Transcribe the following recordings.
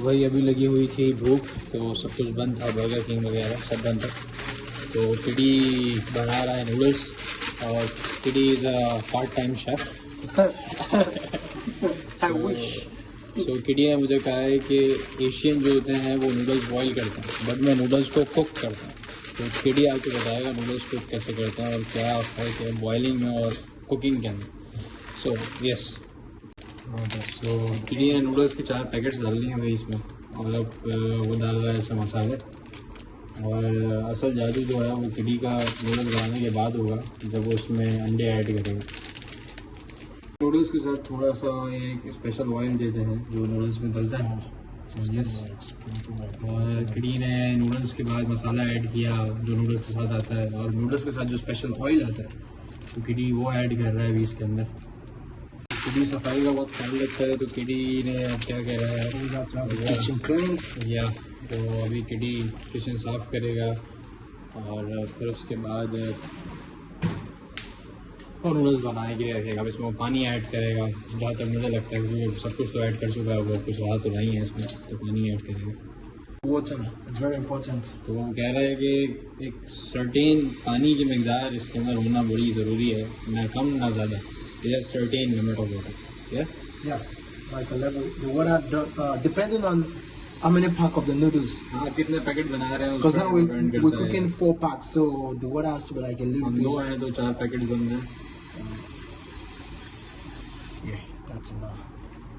वही अभी लगी हुई थी भूख, तो सब कुछ बंद था, बर्गर किंग वगैरह सब बंद था। तो किडी बना रहा है नूडल्स, और Kiddy is a part time chef. So Kiddy ने मुझे कहा है कि एशियन जो होते हैं वो नूडल्स बॉईल करते हैं, बट मैं नूडल्स को कुक करता हूँ। तो किडी आपको बताएगा नूडल्स कुक कैसे करते हैं और क्या फ़र्क है बॉइलिंग में और कुकिंग के अंदर। सो यस, तो किडी ने नूडल्स के 4 पैकेट्स डाल दिए हैं भाई इसमें, और अब वो डाल रहा है इसमें मसाले। और असल जादू जो है वो किडी का नूडल्स बनाने के बाद होगा, जब वो उसमें अंडे ऐड करेगा। नूडल्स के साथ थोड़ा सा एक स्पेशल ऑयल देते हैं जो नूडल्स में डलता है। यस, और किडी ने नूडल्स के बाद मसाला ऐड किया जो नूडल्स के साथ आता है, और नूडल्स के साथ जो स्पेशल ऑयल आता है तो किडी वो ऐड कर रहा है अभी इसके अंदर। किडी सफाई का बहुत ख्याल रखता है, तो किडी ने क्या कह रहा है या तो अभी किडी किचन साफ़ करेगा और फिर उसके बाद और नूडल्स बनाने के लिए रखेगा। अब इसमें वो पानी ऐड करेगा, जहाँ तक मुझे लगता है कि वो सब कुछ तो ऐड कर चुका है, वो कुछ रहा तो नहीं है इसमें, तो पानी ऐड करेगा। Water, it's very important. तो वो कह रहा है कि एक सर्टेन पानी की मकदार इसके अंदर होना बड़ी ज़रूरी है, ना कम ना ज़्यादा। There's certain limit of water. Yeah, like a level. The water, depending on how many pack of the noodles. आप कितने पैकेट बना रहे हैं? Because now we're cooking 4 packs, so the water has to be like a little हम bit. 2 हैं तो 4 packet बन रहे हैं। Yeah, that's enough.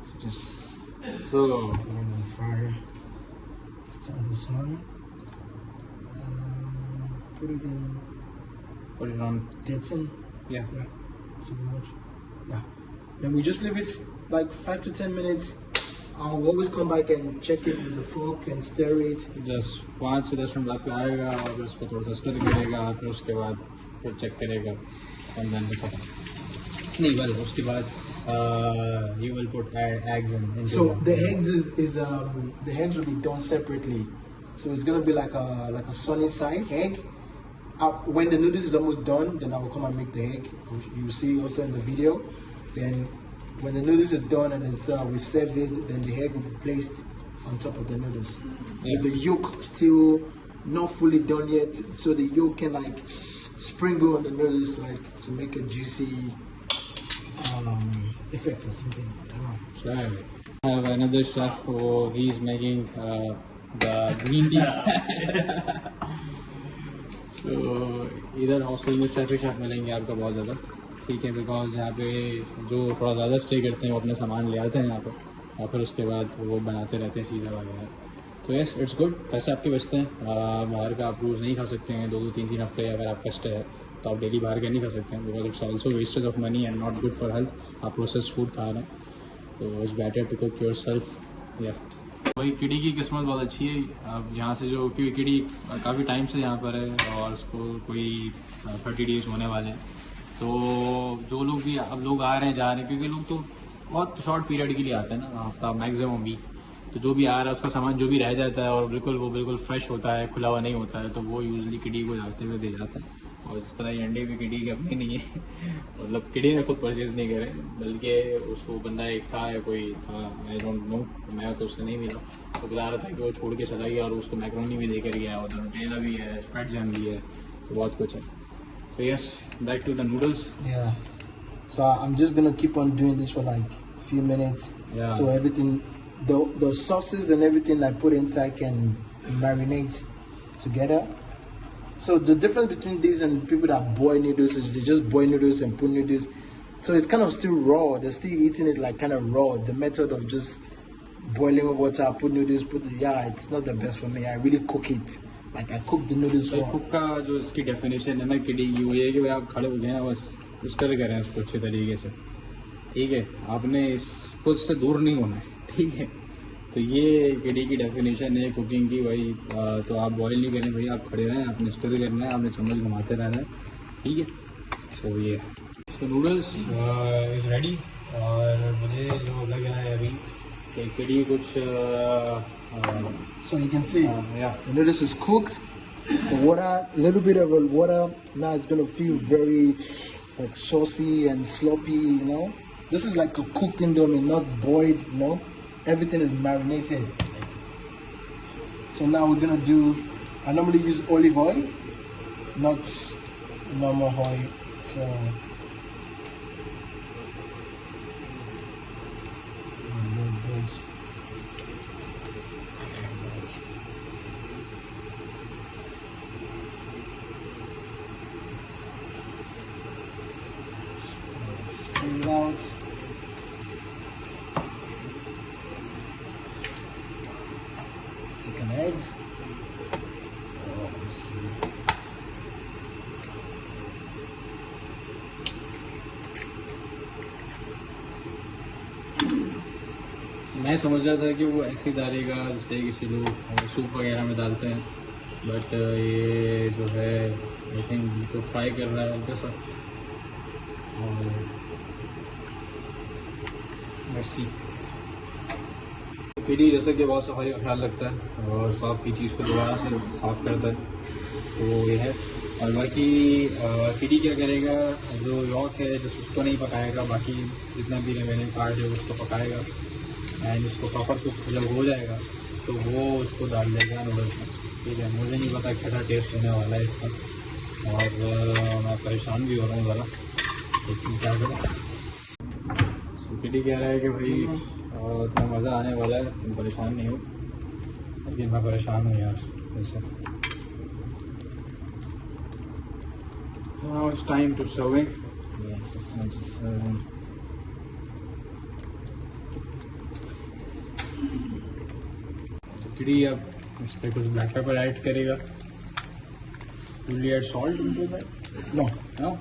So just So put it on fire. Turn this on. Put it in. put it on. That's in. Yeah. Yeah. Too much. Yeah. Then we just leave it like 5 to 10 minutes. I'll always come back and check it with the fork and stir it. Just 5 से 10 minute बाद पे आएगा और फिर उसको थोड़ा सा stir करेगा, फिर उसके बाद फिर चेक करेगा और देन खत्म। नहीं, वेल उसके बाद he will put eggs in. So the eggs the eggs will be done separately. So it's gonna be like a sunny side egg. When the noodles is almost done, then I will come and make the egg. You see also in the video. Then when the noodles is done and it's we serve it, then the egg will be placed on top of the noodles. Yeah. With the yolk still not fully done yet, so the yolk can like sprinkle on the noodles like to make a juicy effect or something. I don't know. So I have another chef who he's making the green tea. So इधर hostel में chef मिलेंगे आपको बहुत ज़्यादा, ठीक है, because यहाँ पे जो थोड़ा ज़्यादा स्टे करते हैं वो अपना सामान ले आते हैं यहाँ पर और फिर उसके बाद वो बनाते रहते हैं सीज़ा वगैरह। तो यस, इट्स गुड, पैसे आपके बचते हैं। बाहर का आप रोज़ नहीं खा सकते हैं, 2-2 3-3 हफ्ते अगर आपका स्टे है तो आप डेली बाहर का नहीं खा सकते हैं, because it's also wastage of money and not good for health. आप प्रोसेस फूड खा रहे हैं, तो it's better to cook yourself. या वही किडी की किस्मत बहुत अच्छी है। अब यहाँ से जो क्योंकि किडी काफ़ी टाइम से यहाँ पर है और उसको कोई 30 डेज होने वाले हैं, तो जो लोग भी अब लोग आ रहे हैं जा रहे हैं, क्योंकि लोग तो बहुत शॉर्ट पीरियड के लिए आते हैं ना, हफ्ता मैक्सिमम वीक, तो जो भी आ रहा है उसका सामान जो भी रह जाता है और बिल्कुल फ्रेश होता है, खुला हुआ नहीं होता है, तो वो यूजली किडी को जाते हुए दे जाता है। और इस तरह ये अंडे भी किडी के अपने नहीं है मतलब किडी ने खुद परचेज नहीं करे, बल्कि उसको बंदा एक था या कोई था, आई डोंट नो, मैं तो उससे नहीं मिला, तो बता रहा था कि वो छोड़ के चला गया और उसको मैक्रोनी भी देकर गया, उधर नूटेला भी है, स्प्रेड जैम भी है, तो बहुत कुछ है। So yes, back to the noodles. Yeah. So I'm just gonna keep on doing this for like a few minutes. Yeah. So everything, the sauces and everything I put inside can marinate together. So the difference between these and people that boil noodles is they just boil noodles and put noodles. So it's kind of still raw. They're still eating it like kind of raw. The method of just boiling with water, put noodles, it's not the best for me. I really cook it. Like I cook the noodles raw. Cook का जो इसकी definition है ना किडी की, वो ये है कि भाई आप खड़े हो गए हैं, बस स्टर करें उसको अच्छे तरीके से, ठीक है, आपने इसको इससे दूर नहीं होना है, ठीक है। तो ये किडी की डेफिनेशन है कुकिंग की भाई। तो आप बॉईल नहीं करें भाई, आप खड़े रहें, आपने स्टर करना है, आपने चम्मच घुमाते रहना है, ठीक है। तो ये तो नूडल्स इज़ रेडी, और मुझे जो लग रहा है अभी कि किडी कुछ So you can see yeah. the noodles is cooked. The water, a little bit of water. Now it's gonna feel very like saucy and sloppy. You know, this is like a cooked indomie, not boiled. You know, everything is marinated. So now we're gonna do. I normally use olive oil, not normal oil. So. Spread it out. Take an egg. Oh, let's see. मैं समझ रहा था कि वो ऐसे ही डालेगा जैसे किसी लोग सूप वगैरह में डालते हैं, बट ये जो है आई थिंक तो फ्राई कर रहा है हल्का सा। और मिर्ची किडी जैसे कि बहुत सफाई का ख्याल रखता है और साफ की चीज़ को दोबारा से साफ करता है, तो ये है। और बाकी किडी क्या करेगा, जो यॉक है जो उसको नहीं पकाएगा, बाकी जितना भी रेवेन्यू कार्ड है उसको पकाएगा एंड उसको प्रॉपर कुक जब हो जाएगा तो वो उसको डाल देगा नूडल्स में। ठीक है, मुझे नहीं पता कैसा टेस्ट होने वाला है इसका, और मैं परेशान भी हो रहा हूँ ज़रा, लेकिन क्या करें। सो किडी कह रहा है कि भाई इतना मज़ा आने वाला है, तुम परेशान नहीं हो, लेकिन मैं परेशान हूँ यार वैसे। Now it's time to serving. Yes, it's time to serve. किडी अब इस पर कुछ ब्लैक पेपर ऐड करेगा। Will you add salt into that? No, No?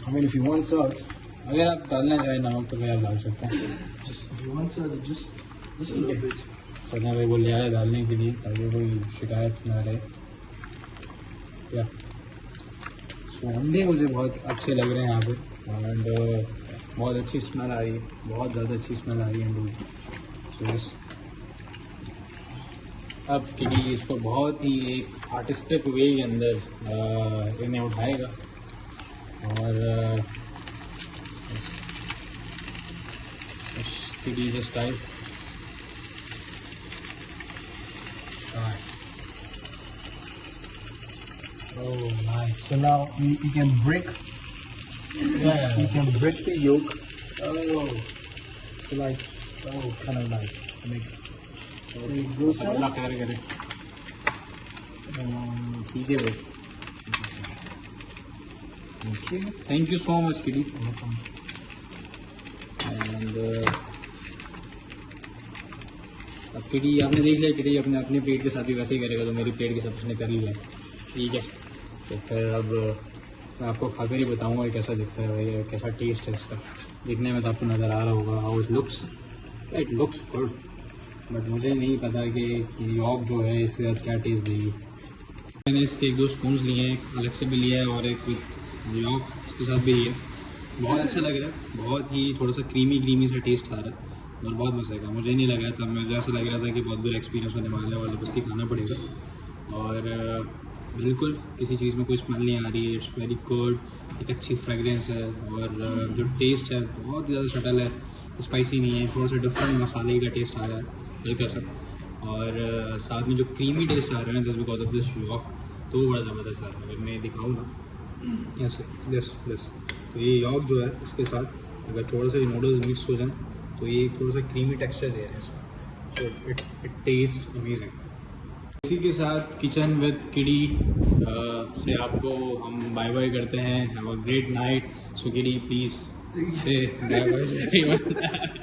I mean if you want salt, अगर आप डालना चाहें नमक तो फिर आप डाल सकते हैं। just if you want salt, just a little bit. सना भाई बोल रहा है डालने के लिए ताकि कोई शिकायत ना रहे। क्या तो अंडे मुझे बहुत अच्छे लग रहे हैं यहाँ पे, एंड बहुत अच्छी स्मेल आ रही है, बहुत ज़्यादा अच्छी स्मेल आ रही है अंडों की। तो बस अब किडी इसको बहुत ही एक आर्टिस्टिक वे के अंदर इन्हें उठाएगा और किडी just type Oh, nice. So now you can break. Yeah. You can break the yolk. Oh. So like, kind of like make. There you go, sir. अल्लाह खैर करे। ठीक है भाई। Thank you. Thank you so much, किडी। Welcome. And अब किडी आपने देख लिया, किडी अपने प्लेट के साथ भी वैसे ही करेगा, तो मेरी प्लेट के साथ उसने कर लिया। ठीक है, तो फिर अब मैं आपको खाकर ही बताऊंगा कैसा दिखता है भाई, कैसा टेस्ट है इसका। दिखने में तो आपको नज़र आ रहा होगा how it looks good, but मुझे नहीं पता कि यॉक जो है इसके साथ क्या टेस्ट देगी। मैंने इसके 1-2 स्पून लिए हैं, अलग से भी लिया है और एक यॉक इसके साथ भी लिया। बहुत अच्छा लग रहा है, बहुत ही थोड़ा सा क्रीमी सा टेस्ट आ रहा है और बहुत मज़े का। मुझे नहीं लग रहा था, मुझे ऐसा लग रहा था कि बहुत बुरा एक्सपीरियंस होने वाला है और ज़बरदस्ती खाना पड़ेगा। और बिल्कुल किसी चीज़ में कोई स्मेल नहीं आ रही है, इट्स वेरी गुड, एक अच्छी फ्रेगरेंस है और जो टेस्ट है बहुत ज़्यादा सटल है, स्पाइसी नहीं है, थोड़ा सा डिफरेंट मसाले का टेस्ट आ रहा है हल्का सा, और साथ में जो क्रीमी टेस्ट आ रहा है ना just because of this yolk, तो वो बड़ा ज़बरदस्त आ रहा है। अगर मैं दिखाऊँ ना ऐसे दिस तो ये यॉक जो है इसके साथ अगर थोड़ा सा नूडल्स मिक्स हो जाए तो ये थोड़ा सा क्रीमी टेक्सचर दे रहे हैं इसमें, सो इट टेस्ट अमेजिंग। इसी के साथ किचन विद किडी से आपको हम बाय बाय करते हैं। Have a great night. So Kiddy please से बाय बाय।